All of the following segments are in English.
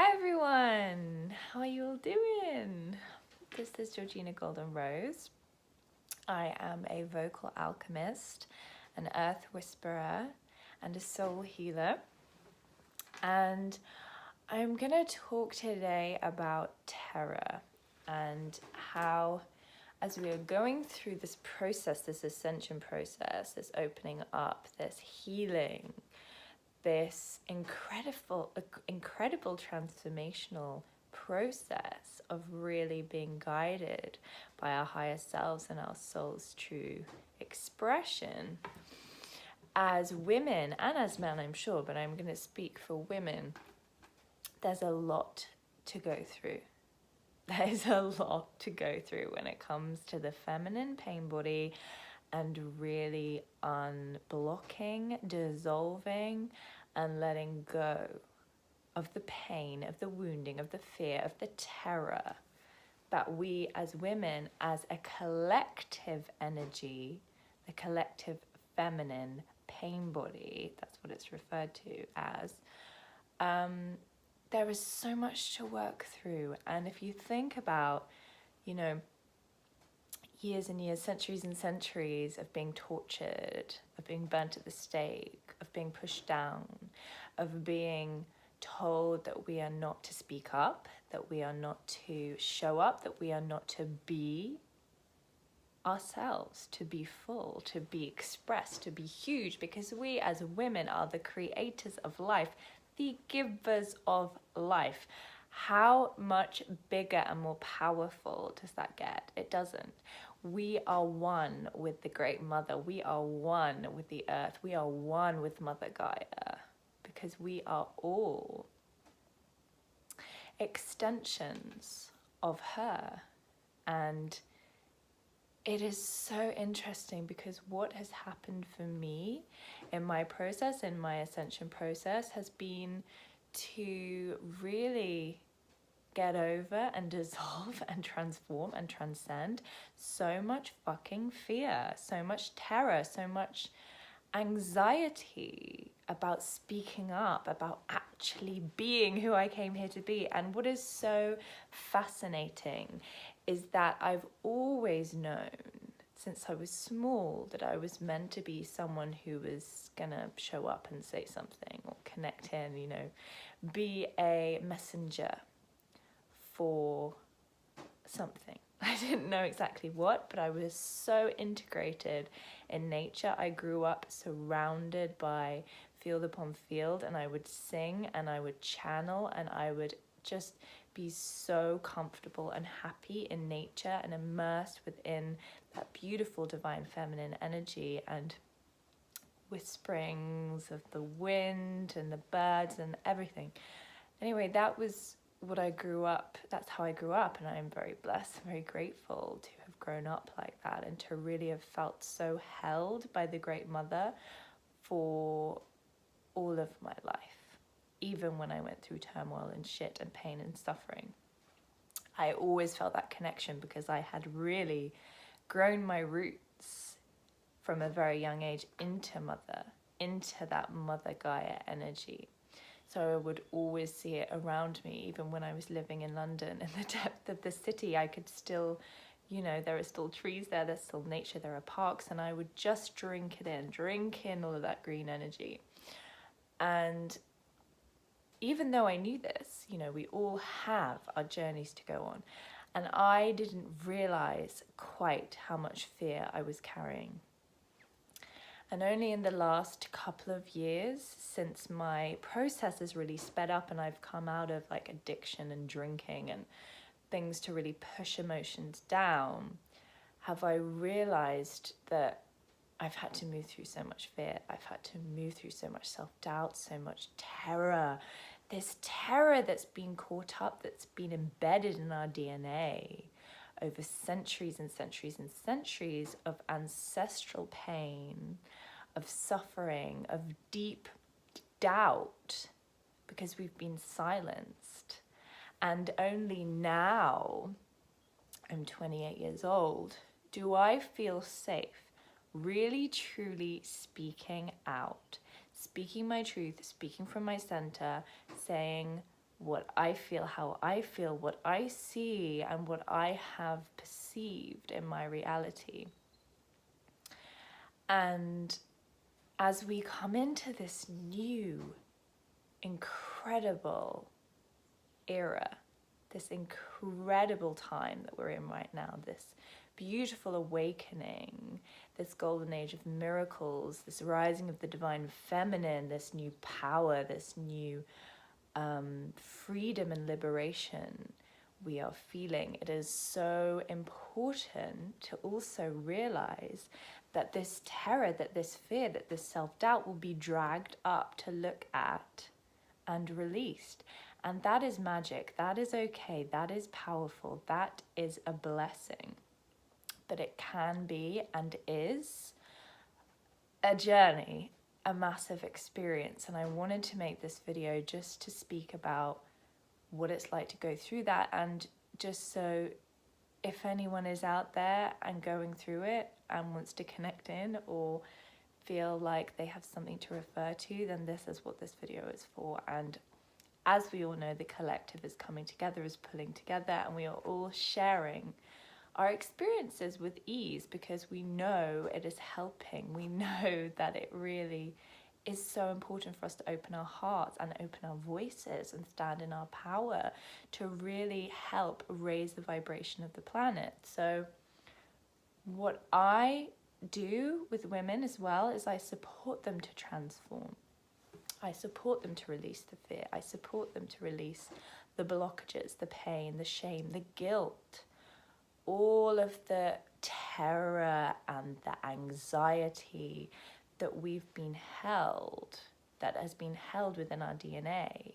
Hi everyone, how are you all doing? This is Georgina Golden Rose. I am a vocal alchemist, an earth whisperer, and a soul healer. And I'm going to talk today about terror and how, as we are going through this process, this ascension process, this opening up, this healing, this incredible transformational process of really being guided by our higher selves and our soul's true expression. As women and as men, I'm sure, but I'm going to speak for women, there's a lot to go through. There's a lot to go through when it comes to the feminine pain body and really unblocking, dissolving, and letting go of the pain, of the wounding, of the fear, of the terror that we as women, as a collective energy, the collective feminine pain body, that's what it's referred to as, there is so much to work through. And if you think about, years and years, centuries and centuries of being tortured, of being burnt at the stake, of being pushed down, of being told that we are not to speak up, that we are not to show up, that we are not to be ourselves, to be full, to be expressed, to be huge, because we as women are the creators of life, the givers of life. How much bigger and more powerful does that get? It doesn't. We are one with the Great Mother. We are one with the earth. We are one with Mother Gaia, because we are all extensions of her. And it is so interesting because what has happened for me in my process, in my ascension process, has been to really get over and dissolve and transform and transcend so much fucking fear, so much terror, so much anxiety about speaking up, about actually being who I came here to be. And what is so fascinating is that I've always known since I was small that I was meant to be someone who was gonna show up and say something or connect in, be a messenger for something. I didn't know exactly what, but I was so integrated in nature. I grew up surrounded by field upon field, and I would sing and I would channel and I would just be so comfortable and happy in nature and immersed within that beautiful divine feminine energy and whisperings of the wind and the birds and everything. Anyway, that was what I grew up, that's how I grew up, and I'm very blessed, very grateful to have grown up like that and to really have felt so held by the Great Mother for all of my life, even when I went through turmoil and shit and pain and suffering. I always felt that connection because I had really grown my roots from a very young age into that Mother Gaia energy. So I would always see it around me, even when I was living in London. In the depth of the city, I could still, there are still trees there, there's still nature, there are parks, and I would just drink in all of that green energy. And even though I knew this, we all have our journeys to go on. And I didn't realize quite how much fear I was carrying. And only in the last couple of years, since my process has really sped up and I've come out of like addiction and drinking and things to really push emotions down, have I realized that I've had to move through so much fear. I've had to move through so much self-doubt, so much terror. This terror that's been caught up, that's been embedded in our DNA over centuries and centuries and centuries of ancestral pain, of suffering, of deep doubt, because we've been silenced. And only now, I'm 28 years old, do I feel safe really truly speaking out, speaking my truth, speaking from my center, saying what I feel, how I feel, what I see, and what I have perceived in my reality. And as we come into this new, incredible era, this incredible time that we're in right now, this beautiful awakening, this golden age of miracles, this rising of the divine feminine, this new power, this new freedom and liberation we are feeling, it is so important to also realize that this terror, that this fear, that this self-doubt will be dragged up to look at and released. And that is magic. That is okay. That is powerful. That is a blessing. But it can be and is a journey, a massive experience. And I wanted to make this video just to speak about what it's like to go through that, and just so if anyone is out there and going through it and wants to connect in or feel like they have something to refer to, then this is what this video is for. And as we all know, the collective is coming together, is pulling together, and we are all sharing our experiences with ease because we know it is helping. We know that it really is so important for us to open our hearts and open our voices and stand in our power to really help raise the vibration of the planet. So what I do with women as well is I support them to transform. I support them to release the fear. I support them to release the blockages, the pain, the shame, the guilt, all of the terror and the anxiety that we've been held, that has been held within our DNA,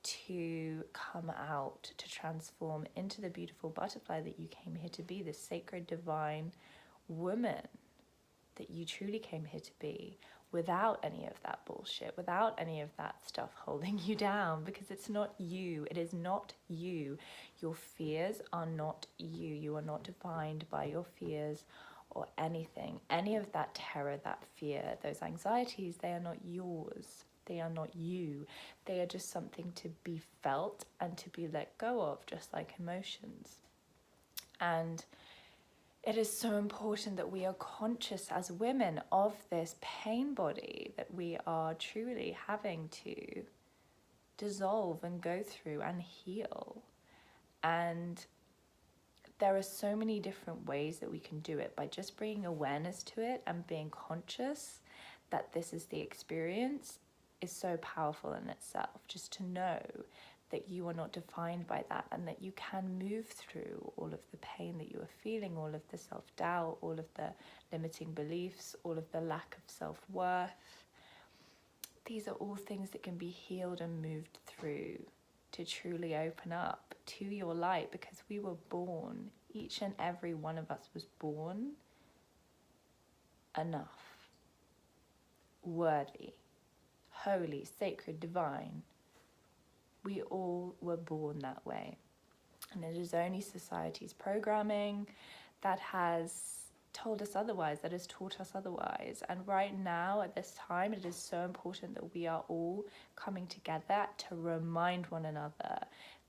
to come out, to transform into the beautiful butterfly that you came here to be, this sacred divine woman that you truly came here to be, without any of that bullshit, without any of that stuff holding you down, because it's not you. It is not you. Your fears are not you. You are not defined by your fears or anything. Any of that terror, that fear, those anxieties, they are not yours. They are not you. They are just something to be felt and to be let go of, just like emotions. And it is so important that we are conscious as women of this pain body that we are truly having to dissolve and go through and heal. And there are so many different ways that we can do it by just bringing awareness to it and being conscious that this is the experience is so powerful in itself. Just to know that you are not defined by that and that you can move through all of the pain that you are feeling, all of the self-doubt, all of the limiting beliefs, all of the lack of self-worth. These are all things that can be healed and moved through to truly open up to your light, because we were born, each and every one of us was born enough, worthy, holy, sacred, divine. We all were born that way. And it is only society's programming that has told us otherwise, that has taught us otherwise. And right now, at this time, it is so important that we are all coming together to remind one another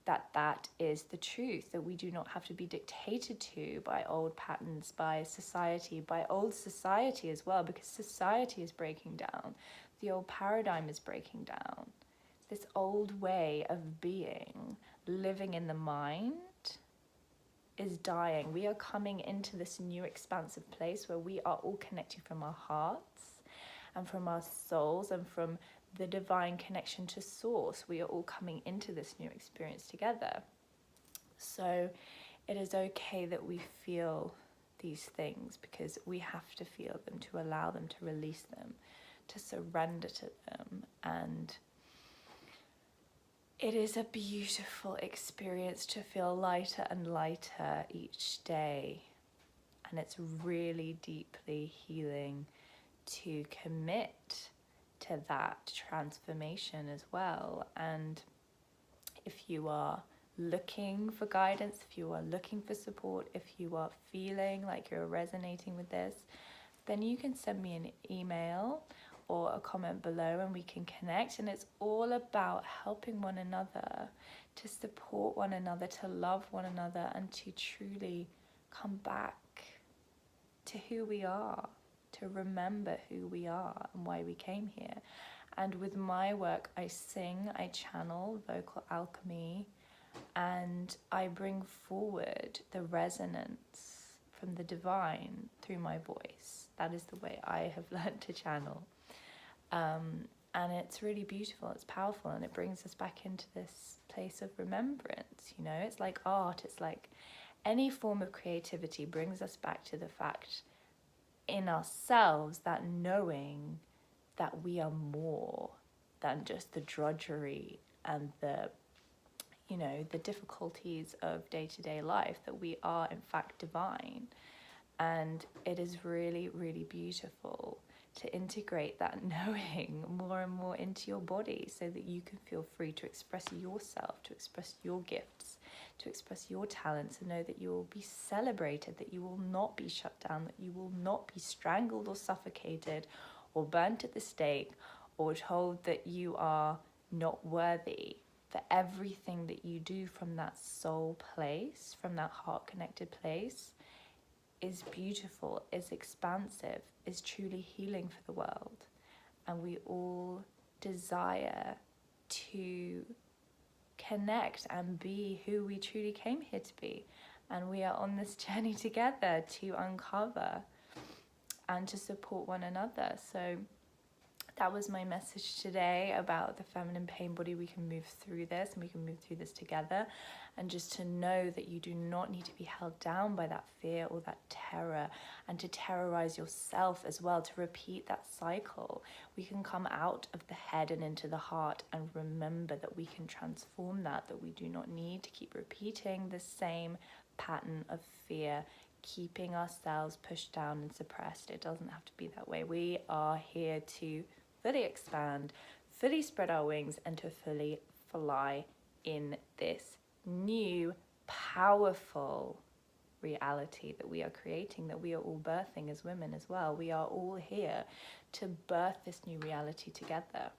that that is the truth, that we do not have to be dictated to by old patterns, by society, by old society as well, because society is breaking down. The old paradigm is breaking down. This old way of being, living in the mind, is dying. We are coming into this new expansive place where we are all connected from our hearts and from our souls and from the divine connection to source. We are all coming into this new experience together. So it is okay that we feel these things, because we have to feel them to allow them, to release them, to surrender to them. And it is a beautiful experience to feel lighter and lighter each day. And it's really deeply healing to commit to that transformation as well. And if you are looking for guidance, if you are looking for support, if you are feeling like you're resonating with this, then you can send me an email or a comment below and we can connect. And it's all about helping one another, to support one another, to love one another, and to truly come back to who we are, to remember who we are and why we came here. And with my work, I sing, I channel vocal alchemy, and I bring forward the resonance from the divine through my voice. That is the way I have learned to channel. And it's really beautiful, it's powerful, and it brings us back into this place of remembrance. You know, it's like art, it's like any form of creativity brings us back to the fact in ourselves, that knowing that we are more than just the drudgery and the, you know, the difficulties of day-to-day life, that we are in fact divine. And it is really, really beautiful to integrate that knowing more and more into your body, so that you can feel free to express yourself, to express your gifts, to express your talents, and know that you will be celebrated, that you will not be shut down, that you will not be strangled or suffocated or burnt at the stake or told that you are not worthy. For everything that you do from that soul place, from that heart-connected place, is beautiful, is expansive, is truly healing for the world. And we all desire to connect and be who we truly came here to be. And we are on this journey together to uncover and to support one another. So that was my message today about the feminine pain body. We can move through this, and we can move through this together. And just to know that you do not need to be held down by that fear or that terror, and to terrorize yourself as well, to repeat that cycle. We can come out of the head and into the heart and remember that we can transform that we do not need to keep repeating the same pattern of fear, keeping ourselves pushed down and suppressed. It doesn't have to be that way. We are here to fully expand, fully spread our wings, and to fully fly in this new, powerful reality that we are creating, that we are all birthing as women as well. We are all here to birth this new reality together.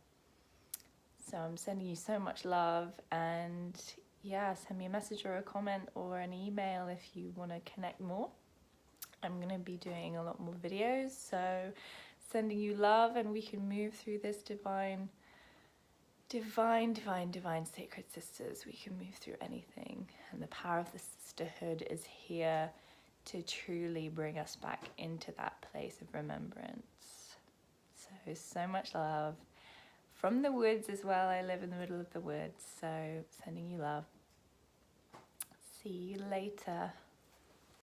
So I'm sending you so much love, and yeah, send me a message or a comment or an email if you want to connect more. I'm going to be doing a lot more videos, so sending you love, and we can move through this divine sacred sisters. We can move through anything, and the power of the sisterhood is here to truly bring us back into that place of remembrance. So much love from the woods as well. I live in the middle of the woods, so sending you love. See you later.